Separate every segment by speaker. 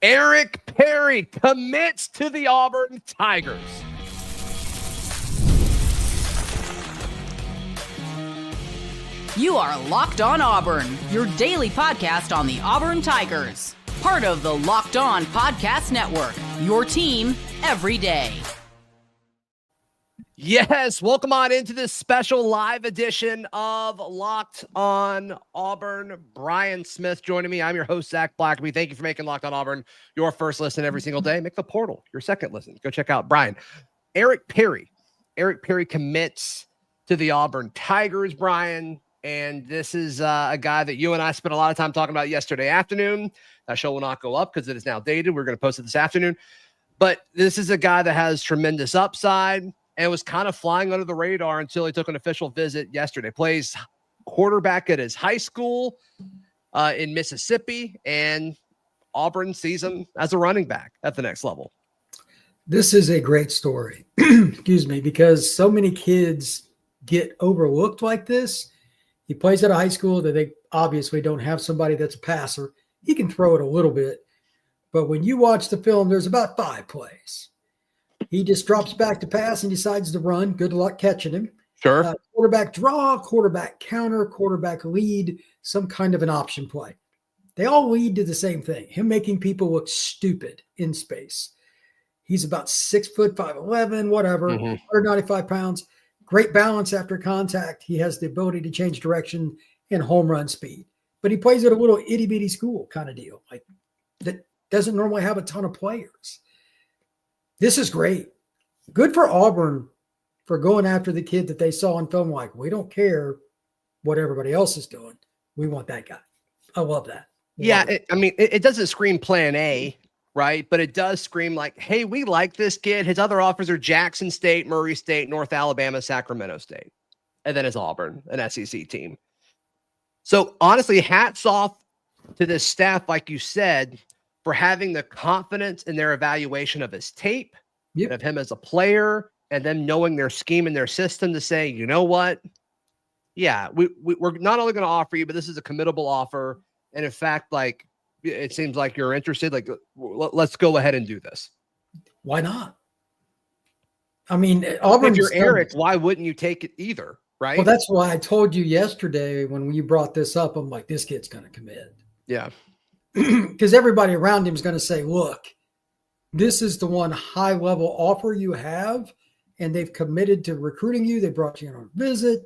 Speaker 1: Eric Perry commits to the Auburn Tigers.
Speaker 2: You are Locked On Auburn, your daily podcast on the Auburn Tigers. Part of the Locked On Podcast Network, your team every day.
Speaker 1: Yes, welcome on into this special live edition of Locked On Auburn. Brian Smith joining me. I'm your host, Zach Blackerby. Thank you for making Locked On Auburn your first listen every single day. Make the portal your second listen. Go check out Brian. Eric Perry commits to the Auburn Tigers, Brian. And this is a guy that you and I spent a lot of time talking about yesterday afternoon. That show will not go up because it is now dated. We're going to post it this afternoon. But this is a guy that has tremendous upside and was kind of flying under the radar until he took an official visit yesterday. Plays quarterback at his high school in Mississippi, and Auburn sees him as a running back at the next level.
Speaker 3: This is a great story, excuse me, because so many kids get overlooked like this. He plays at a high school that they obviously don't have somebody that's a passer. He can throw it a little bit, but when you watch the film, there's about 5 plays. He just drops back to pass and decides to run. Good luck catching him.
Speaker 1: Sure.
Speaker 3: Quarterback draw, quarterback counter, quarterback lead, some kind of an option play. They all lead to the same thing, him making people look stupid in space. He's about 6 foot, 5'11", whatever, 195 pounds. Great balance after contact. He has the ability to change direction and home run speed. But he plays at a little itty-bitty school kind of deal. Like, that doesn't normally have a ton of players. This is great. Good for Auburn for going after the kid that they saw on film. Like, we don't care what everybody else is doing. We want that guy. I love that.
Speaker 1: It doesn't scream plan A, right? But it does scream like, hey, we like this kid. His other offers are Jackson State, Murray State, North Alabama, Sacramento State. And then it's Auburn, an SEC team. So honestly, hats off to this staff, like you said, for having the confidence in their evaluation of his tape, and of him as a player, and them knowing their scheme and their system to say, you know what? Yeah, we're not only going to offer you, but this is a committable offer. And in fact, like, it seems like you're interested. Like, let's go ahead and do this.
Speaker 3: Why not? I mean, Auburn.
Speaker 1: If you're Eric, why wouldn't you take it either? Right.
Speaker 3: Well, that's why I told you yesterday when you brought this up. I'm like, this kid's going to commit.
Speaker 1: Yeah.
Speaker 3: Because everybody around him is going to say, look, this is the one high level offer you have, and they've committed to recruiting you. They brought you in on a visit.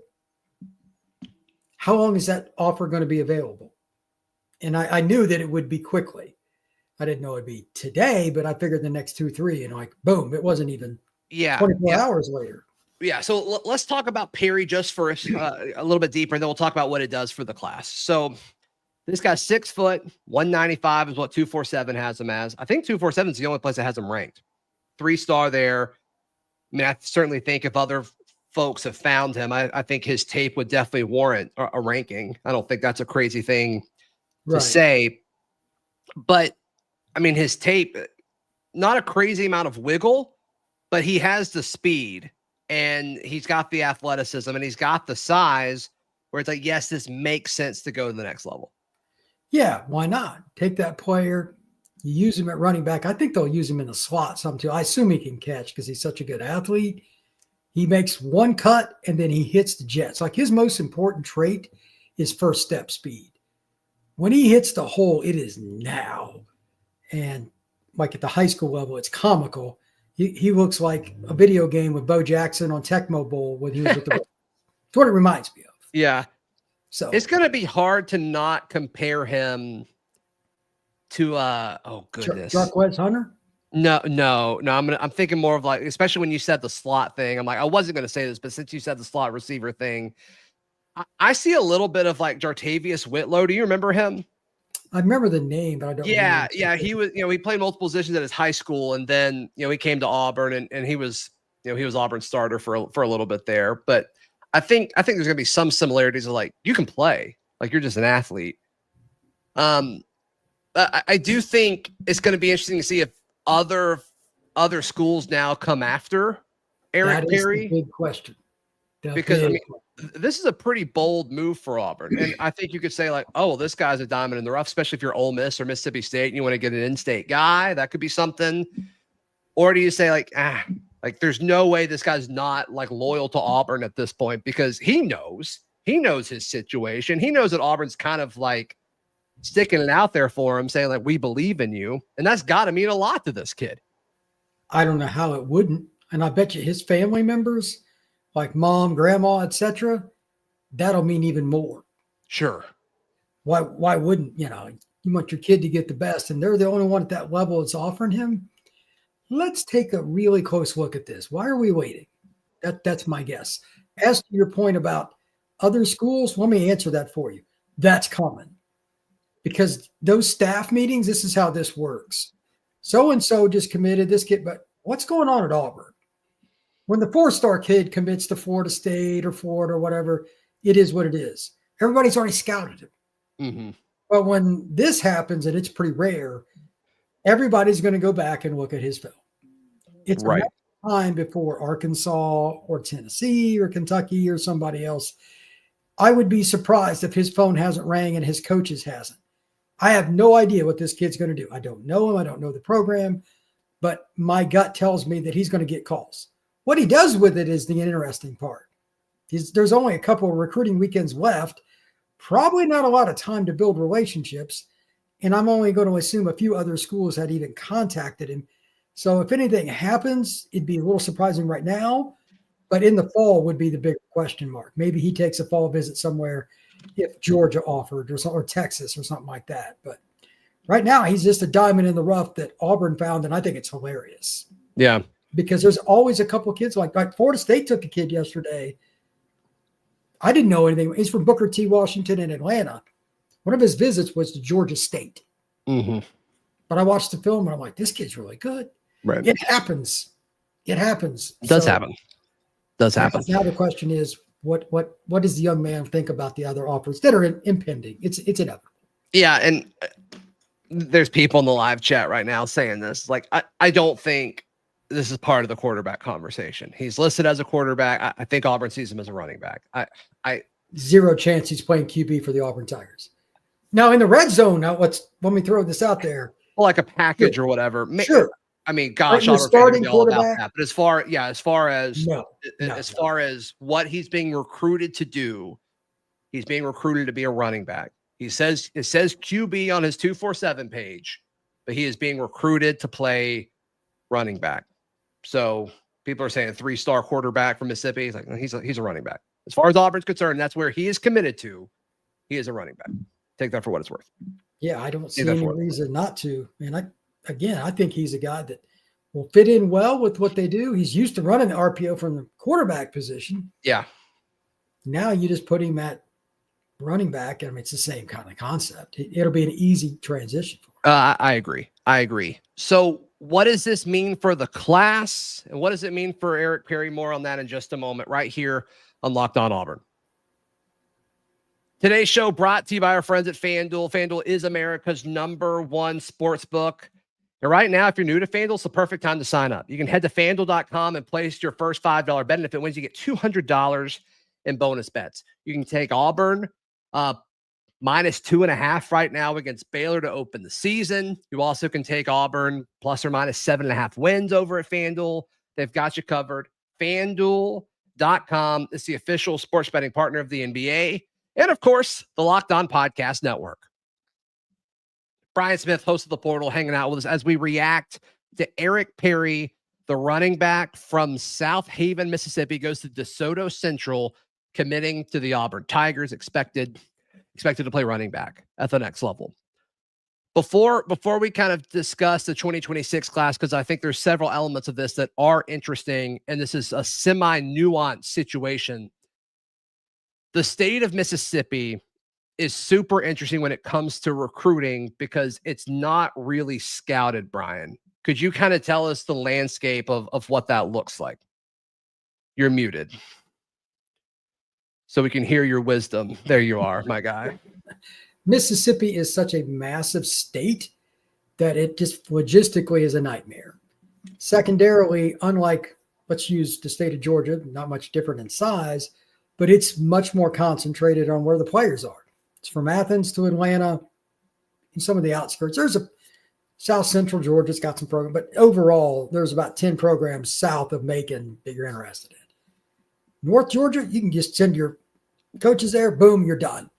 Speaker 3: How long is that offer going to be available? And I knew that it would be quickly. I didn't know it'd be today, but I figured the next 2-3, and like, boom, it wasn't even 24 hours later.
Speaker 1: Yeah. So let's talk about Perry just for a little bit deeper, and then we'll talk about what it does for the class. So this guy's 6 foot, 195 is what 247 has him as. I think 247 is the only place that has him ranked. 3-star there. I mean, I certainly think if other folks have found him, I think his tape would definitely warrant a ranking. I don't think that's a crazy thing to say. But, I mean, his tape, not a crazy amount of wiggle, but he has the speed, and he's got the athleticism, and he's got the size where it's like, yes, this makes sense to go to the next level.
Speaker 3: Yeah, why not? Take that player, you use him at running back. I think they'll use him in the slot some too. I assume he can catch because he's such a good athlete. He makes one cut and then he hits the jets. Like, his most important trait is first step speed. When he hits the hole, it is now. And like at the high school level, it's comical. He looks like a video game with Bo Jackson on Tecmo Bowl when he was with the. That's what it reminds me of.
Speaker 1: Yeah.
Speaker 3: So
Speaker 1: it's going to be hard to not compare him to oh goodness,
Speaker 3: Jarquez Hunter.
Speaker 1: No. I'm thinking more of like, especially when you said the slot thing. I'm like, I wasn't going to say this, but since you said the slot receiver thing, I see a little bit of like Jartavius Whitlow. Do you remember him?
Speaker 3: I remember the name, but I don't.
Speaker 1: Yeah. He was, he played multiple positions at his high school, and then he came to Auburn, and he was, he was Auburn's starter for a little bit there. But I think there's going to be some similarities of like, you can play, like you're just an athlete. I do think it's going to be interesting to see if other schools now come after Eric Perry.
Speaker 3: Big question.
Speaker 1: Because this is a pretty bold move for Auburn. And I think you could say like, oh, well, this guy's a diamond in the rough, especially if you're Ole Miss or Mississippi State and you want to get an in-state guy. That could be something. Or do you say like, there's no way this guy's not like loyal to Auburn at this point, because he knows his situation. He knows that Auburn's kind of like sticking it out there for him, saying like, we believe in you. And that's got to mean a lot to this kid.
Speaker 3: I don't know how it wouldn't. And I bet you his family members, like mom, grandma, etc., that'll mean even more.
Speaker 1: Sure.
Speaker 3: Why wouldn't, you want your kid to get the best, and they're the only one at that level that's offering him. Let's take a really close look at this. Why are we waiting? That's my guess. As to your point about other schools, let me answer that for you. That's common. Because those staff meetings, this is how this works. So-and-so just committed this kid, but what's going on at Auburn? When the 4-star kid commits to Florida State or Florida or whatever, it is what it is. Everybody's already scouted him.
Speaker 1: Mm-hmm.
Speaker 3: But when this happens, and it's pretty rare, everybody's going to go back and look at his film. It's right time before Arkansas or Tennessee or Kentucky or somebody else. I would be surprised if his phone hasn't rang and his coaches hasn't. I have no idea what this kid's going to do. I don't know him. I don't know the program, but my gut tells me that he's going to get calls. What he does with it is the interesting part. There's only a couple of recruiting weekends left, probably not a lot of time to build relationships. And I'm only going to assume a few other schools had even contacted him. So if anything happens, it'd be a little surprising right now, but in the fall would be the big question mark. Maybe he takes a fall visit somewhere if Georgia offered or Texas or something like that. But right now he's just a diamond in the rough that Auburn found. And I think it's hilarious.
Speaker 1: Yeah.
Speaker 3: Because there's always a couple of kids like Florida State took a kid yesterday. I didn't know anything. He's from Booker T. Washington in Atlanta. One of his visits was to Georgia State.
Speaker 1: Mm-hmm.
Speaker 3: But I watched the film and I'm like, this kid's really good.
Speaker 1: Right.
Speaker 3: It happens. It happens.
Speaker 1: It does happen. Does happen.
Speaker 3: Now the question is, what does the young man think about the other offers that are impending? It's inevitable.
Speaker 1: Yeah, and there's people in the live chat right now saying this. Like, I don't think this is part of the quarterback conversation. He's listed as a quarterback. I think Auburn sees him as a running back. I
Speaker 3: zero chance he's playing QB for the Auburn Tigers. Now in the red zone, let me throw this out there.
Speaker 1: Well, like a package or whatever.
Speaker 3: Sure.
Speaker 1: I mean, gosh,
Speaker 3: Auburn starting
Speaker 1: fans all about
Speaker 3: quarterback.
Speaker 1: that. But as far as what he's being recruited to do, he's being recruited to be a running back. It says QB on his 247 page, but he is being recruited to play running back. So people are saying 3-star quarterback from Mississippi. He's like, he's a running back. As far as Auburn's concerned, that's where he is committed to. He is a running back. Take that for what it's worth.
Speaker 3: Yeah, I don't see any reason not to. And I think he's a guy that will fit in well with what they do. He's used to running the RPO from the quarterback position.
Speaker 1: Yeah.
Speaker 3: Now you just put him at running back. I mean, it's the same kind of concept. It'll be an easy transition for him.
Speaker 1: I agree. So what does this mean for the class? And what does it mean for Eric Perry? More on that in just a moment, right here on Locked On Auburn. Today's show brought to you by our friends at FanDuel. FanDuel is America's #1 sports book. And right now, if you're new to FanDuel, it's the perfect time to sign up. You can head to FanDuel.com and place your first $5 bet. And if it wins, you get $200 in bonus bets. You can take Auburn -2.5 right now against Baylor to open the season. You also can take Auburn ±7.5 wins over at FanDuel. They've got you covered. FanDuel.com is the official sports betting partner of the NBA. And, of course, the Locked On Podcast Network. Brian Smith, host of The Portal, hanging out with us as we react to Eric Perry, the running back from South Haven, Mississippi, goes to DeSoto Central, committing to the Auburn Tigers, expected to play running back at the next level. Before we kind of discuss the 2026 class, because I think there's several elements of this that are interesting, and this is a semi-nuanced situation. The state of Mississippi is super interesting when it comes to recruiting because it's not really scouted, Brian. Could you kind of tell us the landscape of what that looks like? You're muted, so we can hear your wisdom. There you are, my guy.
Speaker 3: Mississippi is such a massive state that it just logistically is a nightmare. Secondarily, unlike, let's use the state of Georgia, not much different in size, but it's much more concentrated on where the players are. It's from Athens to Atlanta and some of the outskirts. There's a South Central Georgia's got some programs, but overall, there's about 10 programs south of Macon that you're interested in. North Georgia, you can just send your coaches there, boom, you're done.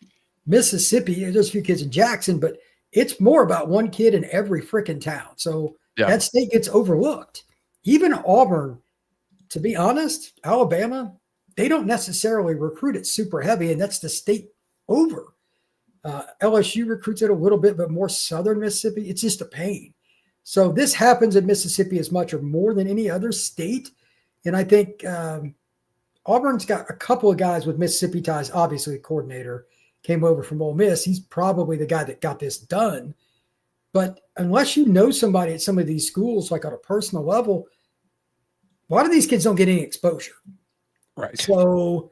Speaker 3: Mississippi, there's a few kids in Jackson, but it's more about one kid in every freaking town. So that state gets overlooked. Even Auburn, to be honest, Alabama, they don't necessarily recruit it super heavy, and that's the state over. LSU recruits it a little bit, but more southern Mississippi, it's just a pain. So this happens in Mississippi as much or more than any other state. And I think Auburn's got a couple of guys with Mississippi ties. Obviously, the coordinator came over from Ole Miss. He's probably the guy that got this done. But unless you know somebody at some of these schools, like on a personal level, a lot of these kids don't get any exposure.
Speaker 1: Right.
Speaker 3: So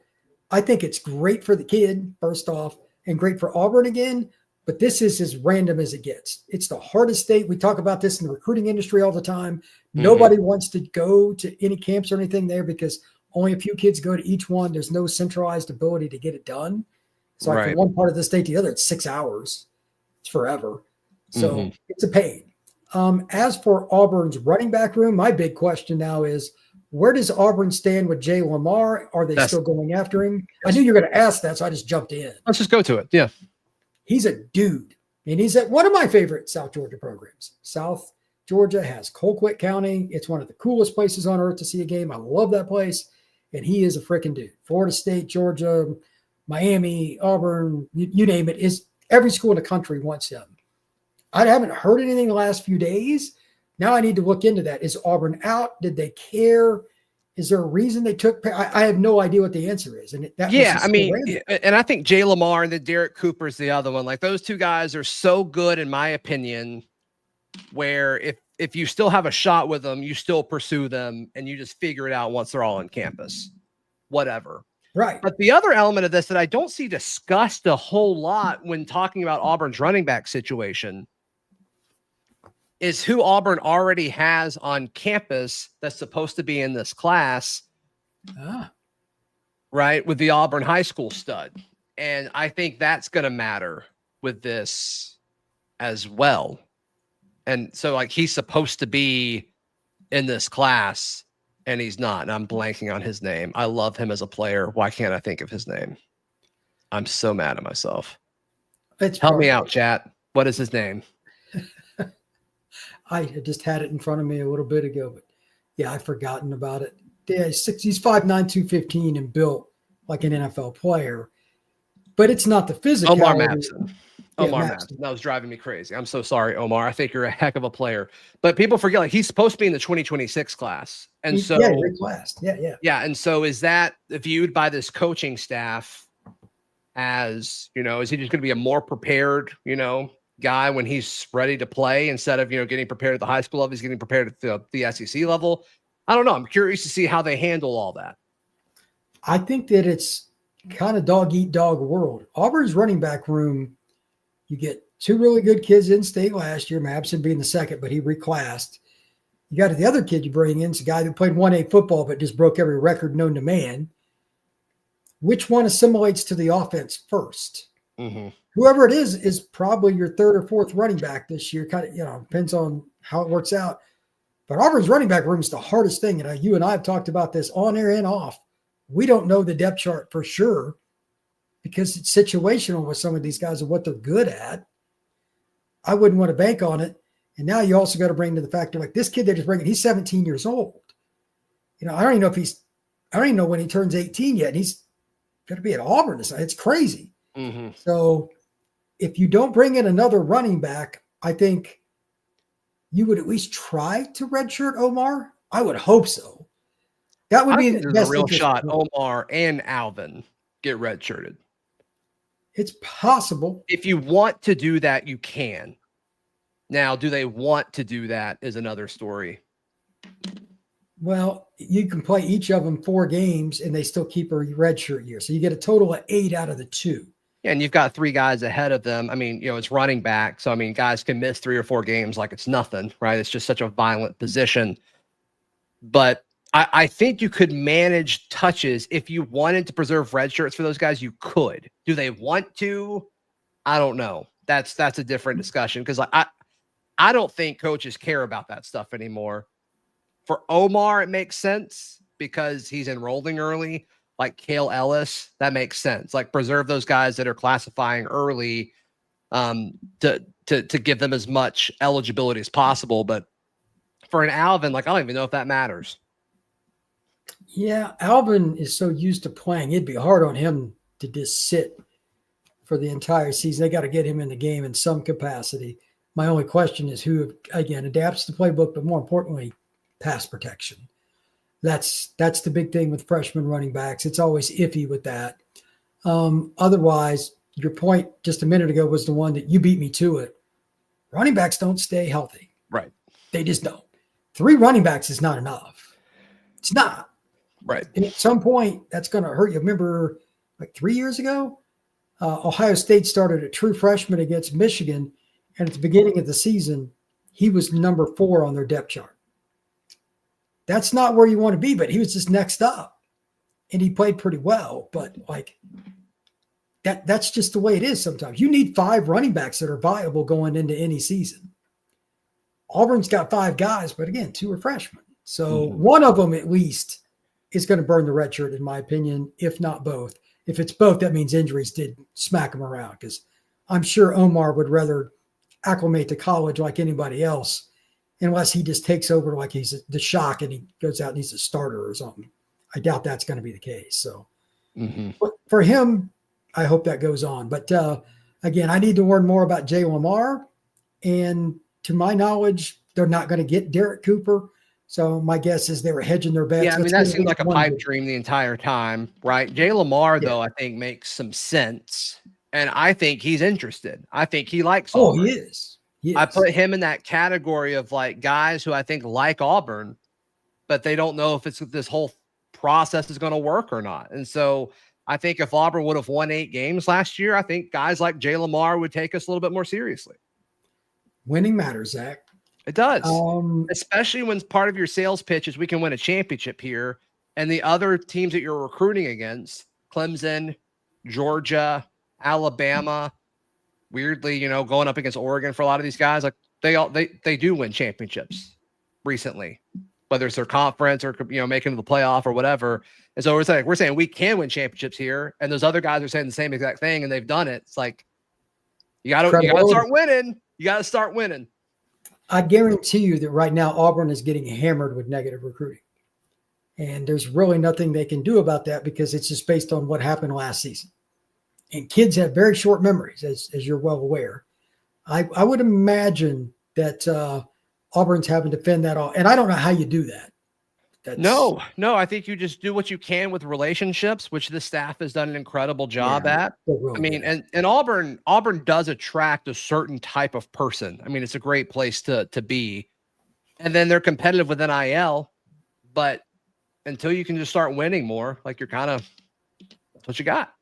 Speaker 3: I think it's great for the kid, first off, and great for Auburn again. But this is as random as it gets. It's the hardest state. We talk about this in the recruiting industry all the time. Nobody wants to go to any camps or anything there because only a few kids go to each one. There's no centralized ability to get it done. So like from one part of the state to the other, it's 6 hours. It's forever. So it's a pain. As for Auburn's running back room, my big question now is, where does Auburn stand with Jay Lamar? Are they still going after him? I knew you were going to ask that, so I just jumped in.
Speaker 1: Let's just go to it. Yeah.
Speaker 3: He's a dude. And he's at one of my favorite South Georgia programs. South Georgia has Colquitt County. It's one of the coolest places on earth to see a game. I love that place. And he is a freaking dude. Florida State, Georgia, Miami, Auburn, you name it. Is every school in the country wants him. I haven't heard anything the last few days. Now I need to look into that. Is Auburn out? Did they care? Is there a reason they took? I have no idea what the answer is. And
Speaker 1: and I think Jay Lamar and then Derek Cooper is the other one. Like those two guys are so good, in my opinion, where if you still have a shot with them, you still pursue them and you just figure it out once they're all on campus, whatever.
Speaker 3: Right.
Speaker 1: But the other element of this that I don't see discussed a whole lot when talking about Auburn's running back situation is who Auburn already has on campus that's supposed to be in this class, right, with the Auburn high school stud. And I think that's going to matter with this as well. And so, like, he's supposed to be in this class, and he's not. And I'm blanking on his name. I love him as a player. Why can't I think of his name? I'm so mad at myself. Help me out, chat. What is his name?
Speaker 3: I just had it in front of me a little bit ago, but yeah, I've forgotten about it. Yeah, he's 5'9", 215 and built like an NFL player, but it's not the physicality.
Speaker 1: Omar Mapson. That was driving me crazy. I'm so sorry, Omar. I think you're a heck of a player, but people forget, like, he's supposed to be in the 2026 class. And so,
Speaker 3: reclassed. Yeah.
Speaker 1: And so is that viewed by this coaching staff as, is he just going to be a more prepared, guy when he's ready to play instead of, getting prepared at the high school level, he's getting prepared at the SEC level? I don't know. I'm curious to see how they handle all that.
Speaker 3: I think that it's kind of dog eat dog world. Auburn's running back room, you get two really good kids in state last year, Mapson being the second, but he reclassed. You got the other kid you bring in, it's a guy who played 1A football, but just broke every record known to man. Which one assimilates to the offense first? Whoever it is probably your third or fourth running back this year. Kind of, depends on how it works out. But Auburn's running back room is the hardest thing. And you and I have talked about this on air and off. We don't know the depth chart for sure because it's situational with some of these guys and what they're good at. I wouldn't want to bank on it. And now you also got to bring to the factor, like this kid they're just bringing, he's 17 years old. I don't even know when he turns 18 yet. And he's going to be at Auburn. It's crazy. So if you don't bring in another running back, I think you would at least try to redshirt Omar. I would hope so. That would be the best
Speaker 1: real shot. Omar and Alvin get redshirted.
Speaker 3: It's possible.
Speaker 1: If you want to do that, you can. Now, do they want to do that is another story.
Speaker 3: Well, you can play each of them 4 games and they still keep a redshirt year. So you get a total of 8 out of the 2.
Speaker 1: And you've got 3 guys ahead of them. I mean, it's running back. So, I mean, guys can miss 3 or 4 games like it's nothing, right? It's just such a violent position. But I think you could manage touches if you wanted to preserve red shirts for those guys. You could. Do they want to? I don't know. That's a different discussion because I don't think coaches care about that stuff anymore. For Omar, it makes sense because he's enrolling early, like Kale Ellis. That makes sense. Like preserve those guys that are classifying early, to give them as much eligibility as possible. But for an Alvin, like I don't even know if that matters.
Speaker 3: Yeah, Alvin is so used to playing. It'd be hard on him to just sit for the entire season. They got to get him in the game in some capacity. My only question is who, again, adapts the playbook, but more importantly, pass protection. That's the big thing with freshman running backs. It's always iffy with that. Otherwise, your point just a minute ago was the one that you beat me to it. Running backs don't stay healthy.
Speaker 1: Right.
Speaker 3: They just don't. 3 running backs is not enough. It's not.
Speaker 1: Right.
Speaker 3: And at some point, that's going to hurt you. Remember, like 3 years ago, Ohio State started a true freshman against Michigan. And at the beginning of the season, he was number 4 on their depth chart. That's not where you want to be, but he was just next up. And he played pretty well. But like that's just the way it is sometimes. You need 5 running backs that are viable going into any season. Auburn's got 5 guys, but again, 2 are freshmen. So one of them at least is going to burn the red shirt, in my opinion, if not both. If it's both, that means injuries did smack him around because I'm sure Omar would rather acclimate to college like anybody else unless he just takes over like he's the shock and he goes out and he's a starter or something. I doubt that's going to be the case. So but for him, I hope that goes on. But again, I need to learn more about Jay Lamar. And to my knowledge, they're not going to get Derek Cooper. So my guess is they were hedging their bets.
Speaker 1: Yeah, I mean, that seemed like a pipe dream the entire time, right? Jay Lamar, though, I think makes some sense. And I think he's interested. I think he likes Auburn.
Speaker 3: He is.
Speaker 1: I put him in that category of like guys who I think like Auburn, but they don't know if this whole process is going to work or not. And so I think if Auburn would have won 8 games last year, I think guys like Jay Lamar would take us a little bit more seriously.
Speaker 3: Winning matters, Zach.
Speaker 1: It does, especially when part of your sales pitch is we can win a championship here, and the other teams that you're recruiting against, Clemson, Georgia, Alabama, weirdly, going up against Oregon for a lot of these guys, like they do win championships recently, whether it's their conference or making the playoff or whatever. And so we're saying we can win championships here, and those other guys are saying the same exact thing, and they've done it. It's like you got to start winning. You got to start winning.
Speaker 3: I guarantee you that right now Auburn is getting hammered with negative recruiting. And there's really nothing they can do about that because it's just based on what happened last season. And kids have very short memories, as you're well aware. I would imagine that Auburn's having to fend that off. And I don't know how you do that.
Speaker 1: No, I think you just do what you can with relationships, which the staff has done an incredible job at. I mean, and Auburn does attract a certain type of person. I mean, it's a great place to be. And then they're competitive with NIL, but until you can just start winning more, like that's what you got.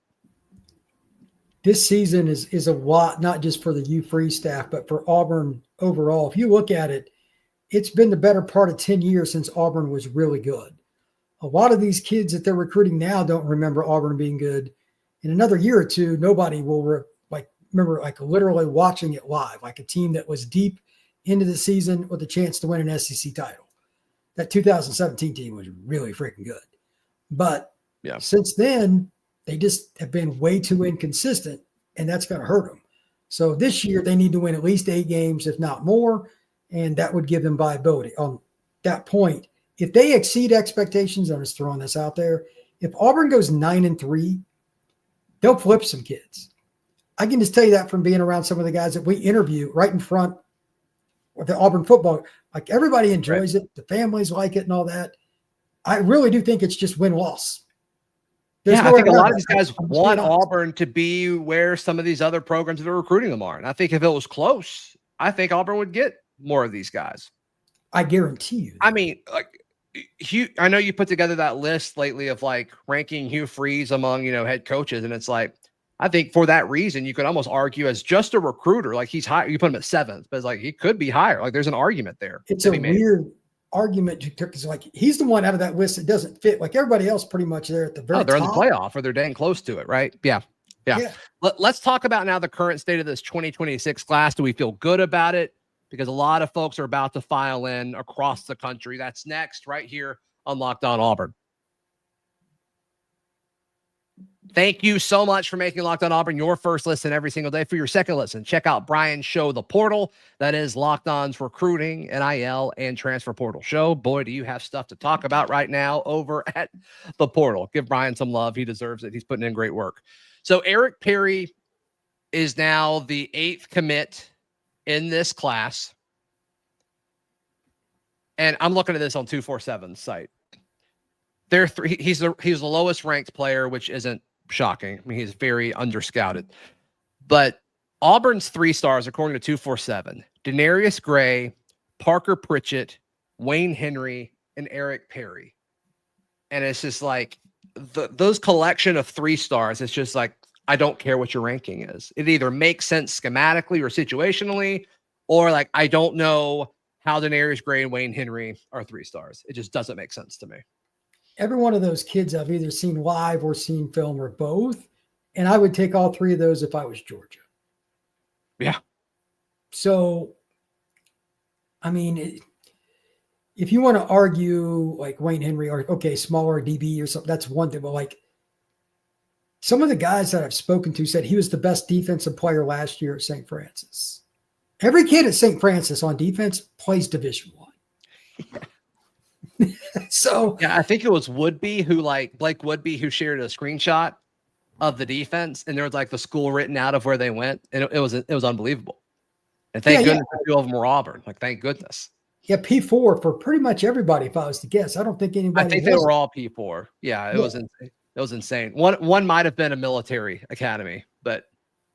Speaker 3: This season is a lot, not just for the U-Free staff, but for Auburn overall. If you look at it, it's been the better part of 10 years since Auburn was really good. A lot of these kids that they're recruiting now don't remember Auburn being good. In another year or two, nobody will remember literally watching it live, like a team that was deep into the season with a chance to win an SEC title. That 2017 team was really freaking good. But since then, they just have been way too inconsistent, and that's going to hurt them. So this year, they need to win at least 8 games, if not more. And that would give them viability. On that point, if they exceed expectations, I'm just throwing this out there. If Auburn goes 9-3, they'll flip some kids. I can just tell you that from being around some of the guys that we interview right in front of the Auburn football. Like everybody enjoys it. The families like it and all that. I really do think it's just win-loss.
Speaker 1: I think a lot of these guys want Auburn to be where some of these other programs that are recruiting them are. And I think if it was close, I think Auburn would get more of these guys.
Speaker 3: I guarantee you.
Speaker 1: I mean, I know you put together that list lately of ranking Hugh Freeze among, head coaches. And it's I think for that reason, you could almost argue as just a recruiter, he's high. You put him at 7th, but it's he could be higher. There's an argument there.
Speaker 3: It's a weird argument because like he's the one out of that list that doesn't fit. Like everybody else, pretty much there at the very
Speaker 1: they're
Speaker 3: top.
Speaker 1: in the playoff or they're dang close to it, right? Yeah. Let's talk about now the current state of this 2026 class. Do we feel good about it? Because a lot of folks are about to file in across the country. That's next right here on Locked On Auburn. Thank you so much for making Locked On Auburn your first listen every single day. For your second listen, check out Brian's show, The Portal. That is Locked On's recruiting, NIL, and transfer portal show. Boy, do you have stuff to talk about right now over at The Portal. Give Brian some love. He deserves it. He's putting in great work. So Eric Perry is now the 8th commit in this class. And I'm looking at this on 247's site. He's the lowest ranked player, which isn't shocking. I mean, he's very underscouted. But Auburn's 3 stars, according to 247, Denarius Gray, Parker Pritchett, Wayne Henry, and Eric Perry. And it's just like those collection of 3 stars, it's just like, I don't care what your ranking is. It either makes sense schematically or situationally, or like, I don't know how Denarius Gray and Wayne Henry are 3 stars. It just doesn't make sense to me.
Speaker 3: Every one of those kids I've either seen live or seen film or both. And I would take all 3 of those if I was Georgia.
Speaker 1: Yeah.
Speaker 3: So, I mean, if you want to argue like Wayne Henry or, okay, smaller DB or something, that's one thing. But like some of the guys that I've spoken to said he was the best defensive player last year at St. Francis. Every kid at St. Francis on defense plays Division I.
Speaker 1: Yeah.
Speaker 3: So
Speaker 1: yeah, I think it was Blake Woodby who shared a screenshot of the defense, and there was like the school written out of where they went, and it was unbelievable. And thank goodness a few of them were Auburn. Like, thank goodness.
Speaker 3: Yeah, P4 for pretty much everybody. If I was to guess, I don't think anybody.
Speaker 1: I think they were all P4. Yeah, it was insane. It was insane. One might have been a military academy, but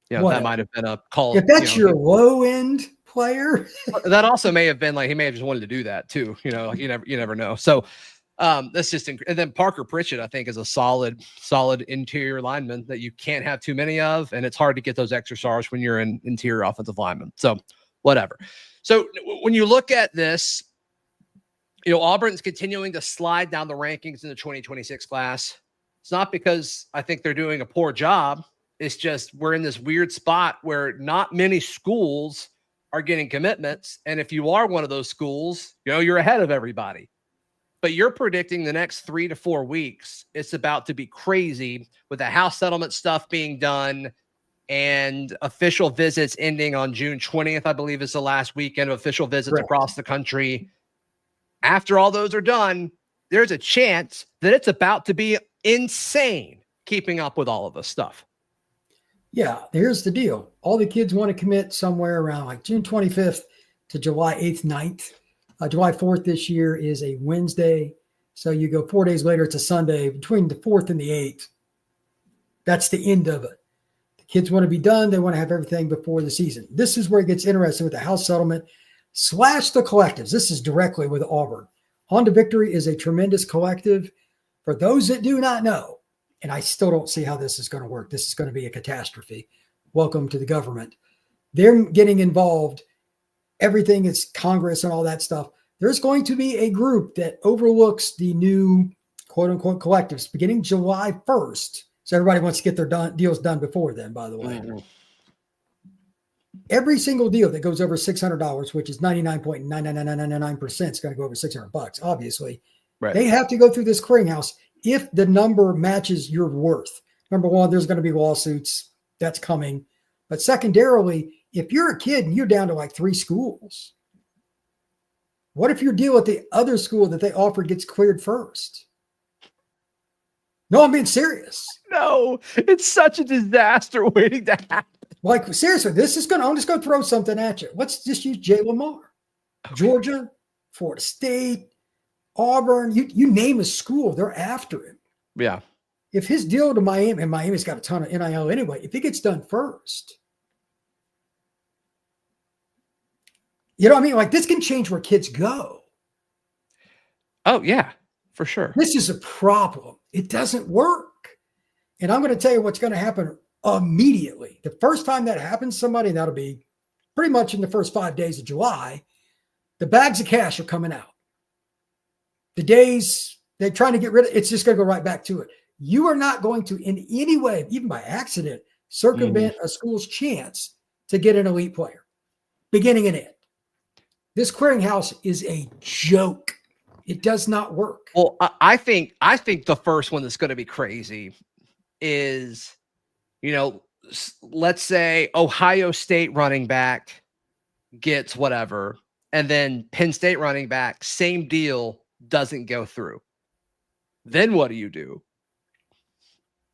Speaker 1: that might have been a call.
Speaker 3: If that's your low end player,
Speaker 1: that also may have been like he may have just wanted to do that too. Like you never know. So that's just and then Parker Pritchett I think is a solid interior lineman that you can't have too many of, and it's hard to get those extra stars when you're an interior offensive lineman. So whatever. So when you look at this, Auburn's continuing to slide down the rankings in the 2026 class. It's not because I think they're doing a poor job. It's just we're in this weird spot where not many schools are getting commitments. And if you are one of those schools, you're ahead of everybody. But you're predicting the next 3 to 4 weeks, it's about to be crazy with the house settlement stuff being done and official visits ending on June 20th, I believe is the last weekend of official visits across the country. After all those are done, there's a chance that it's about to be insane keeping up with all of this stuff.
Speaker 3: Yeah, here's the deal. All the kids want to commit somewhere around like June 25th to July 8th, 9th. July 4th this year is a Wednesday. So you go 4 days later, it's a Sunday. Between the 4th and the 8th, that's the end of it. The kids want to be done. They want to have everything before the season. This is where it gets interesting with the house settlement / the collectives. This is directly with Auburn. On to Victory is a tremendous collective. For those that do not know, and I still don't see how this is going to work. This is going to be a catastrophe. Welcome to the government. They're getting involved. Everything is Congress and all that stuff. There's going to be a group that overlooks the new quote unquote collectives beginning July 1st. So everybody wants to get their deals done before then, by the way. Mm-hmm. Every single deal that goes over $600, which is 99.99999% is going to go over $600, obviously. Right. They have to go through this clearinghouse if the number matches your worth. Number one, there's going to be lawsuits. That's coming. But secondarily, if you're a kid and you're down to like 3 schools, what if your deal at the other school that they offered gets cleared first? No, I'm being serious.
Speaker 1: No, it's such a disaster waiting to happen.
Speaker 3: Like, seriously, I'm just going to throw something at you. Let's just use Jay Lamar. Okay. Georgia, Florida State, Auburn, you name a school, they're after him.
Speaker 1: Yeah.
Speaker 3: If his deal to Miami, and Miami's got a ton of NIL anyway, if it gets done first, you know what I mean? Like, this can change where kids go.
Speaker 1: Oh, yeah, for sure.
Speaker 3: This is a problem. It doesn't work. And I'm going to tell you what's going to happen immediately. The first time that happens to somebody, that'll be pretty much in the first 5 days of July, the bags of cash are coming out. The days they're trying to get rid of it's just going to go right back to it. You are not going to, in any way, even by accident, circumvent a school's chance to get an elite player, beginning and end. This clearinghouse is a joke. It does not work.
Speaker 1: Well, I think the first one that's going to be crazy is, let's say Ohio State running back gets whatever, and then Penn State running back, same deal, doesn't go through. Then what do you do?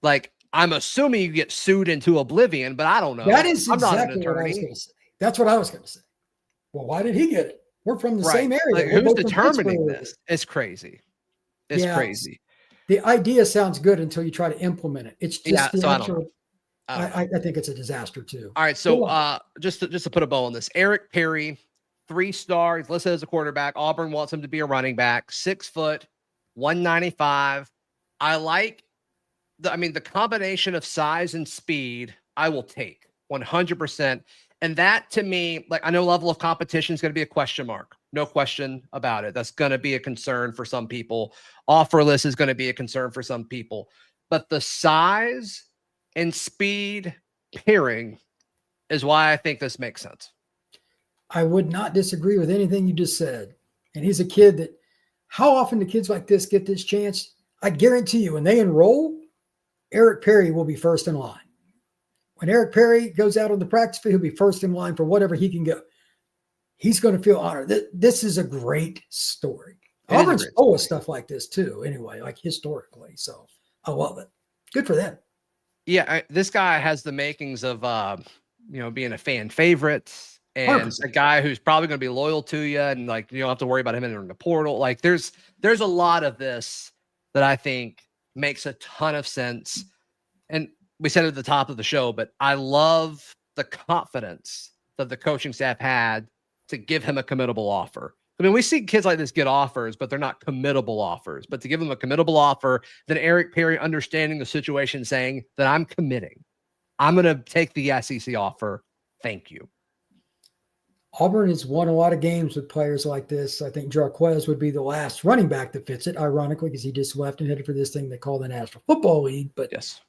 Speaker 1: Like, I'm assuming you get sued into oblivion, but I don't know.
Speaker 3: That is
Speaker 1: I'm not an
Speaker 3: exactly what I was
Speaker 1: attorney.
Speaker 3: going to say. That's what I was going to say. Well, why did he get it? We're from the same area.
Speaker 1: Like,
Speaker 3: We're
Speaker 1: who's
Speaker 3: both from
Speaker 1: determining
Speaker 3: Pittsburgh.
Speaker 1: this? It's crazy. It's crazy.
Speaker 3: The idea sounds good until you try to implement it. It's just the
Speaker 1: so
Speaker 3: actual. I think it's a disaster too.
Speaker 1: All right, so just to put a bow on this, Eric Perry, 3-star, he's listed as a quarterback. Auburn wants him to be a running back, 6 foot, 195. I like the combination of size and speed. I will take 100%. And that, to me, like, I know level of competition is going to be a question mark. No question about it. That's going to be a concern for some people. Offer list is going to be a concern for some people. But the size and speed pairing is why I think this makes sense.
Speaker 3: I would not disagree with anything you just said. And he's a kid that, how often do kids like this get this chance? I guarantee you, when they enroll, Eric Perry will be first in line. When Eric Perry goes out on the practice field, he'll be first in line for whatever he can go. He's going to feel honored. This is a great story. Auburn's full of stuff like this too, anyway, like historically. So I love it. Good for them.
Speaker 1: Yeah, this guy has the makings of, being a fan favorite and
Speaker 3: 100%.
Speaker 1: a guy who's probably going to be loyal to you, and like you don't have to worry about him entering the portal. Like there's a lot of this that I think makes a ton of sense. And we said it at the top of the show, but I love the confidence that the coaching staff had to give him a committable offer. I mean, we see kids like this get offers, but they're not committable offers. But to give them a committable offer, then Eric Perry understanding the situation, saying that I'm committing. I'm going to take the SEC offer. Thank you.
Speaker 3: Auburn has won a lot of games with players like this. I think Jarquez would be the last running back that fits it, ironically, because he just left and headed for this thing they call the National Football League. But
Speaker 1: yes,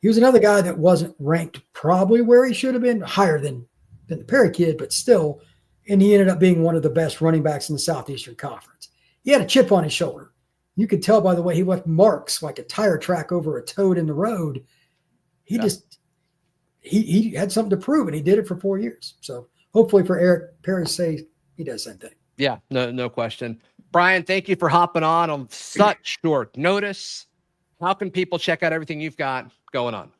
Speaker 3: he was another guy that wasn't ranked probably where he should have been, higher than the Perry kid, but still. And he ended up being one of the best running backs in the Southeastern Conference. He had a chip on his shoulder. You could tell by the way he left marks like a tire track over a toad in the road. He had something to prove, and he did it for 4 years. So hopefully for Eric Perry's sake, he does the same thing.
Speaker 1: Yeah, no question. Brian, thank you for hopping on such short notice. How can people check out everything you've got going on?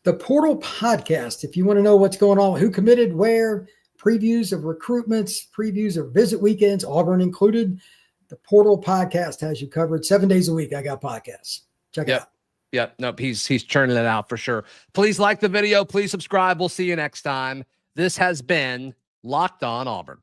Speaker 3: The Portal Podcast. If you want to know what's going on, who committed where, previews of recruitments, previews of visit weekends, Auburn included, the Portal Podcast has you covered 7 days a week. I got podcasts. Check it out.
Speaker 1: Yep. Nope. He's churning it out for sure. Please like the video. Please subscribe. We'll see you next time. This has been Locked On Auburn.